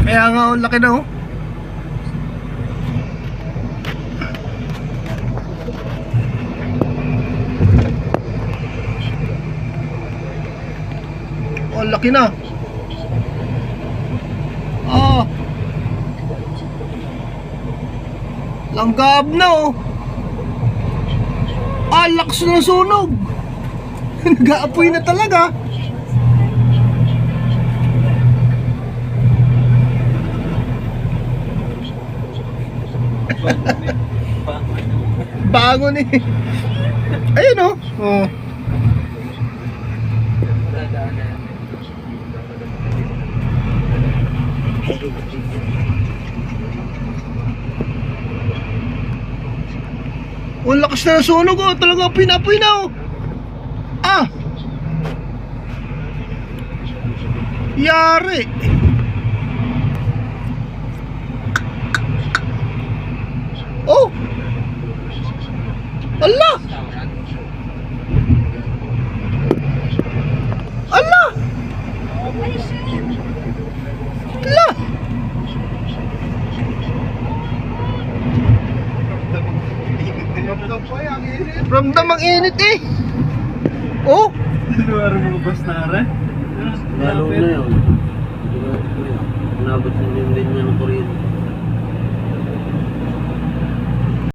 Kaya nga, ang laki na oh. Oh, ang laki na. Ah. Langgab na oh. Ah, lakas ng sunog. Nag-aapoy na talaga. Bangon eh. Ayun oh. Oh. Oh, lakas na ng sunog oh. Talaga pinapoy na oh. Ah. Yari. Oh. Allah. Allah. Allah. Ramdam ang init eh. Oh. Luar mo bas na rin? Lalo na yun. Inabot na din niya ng kuryente.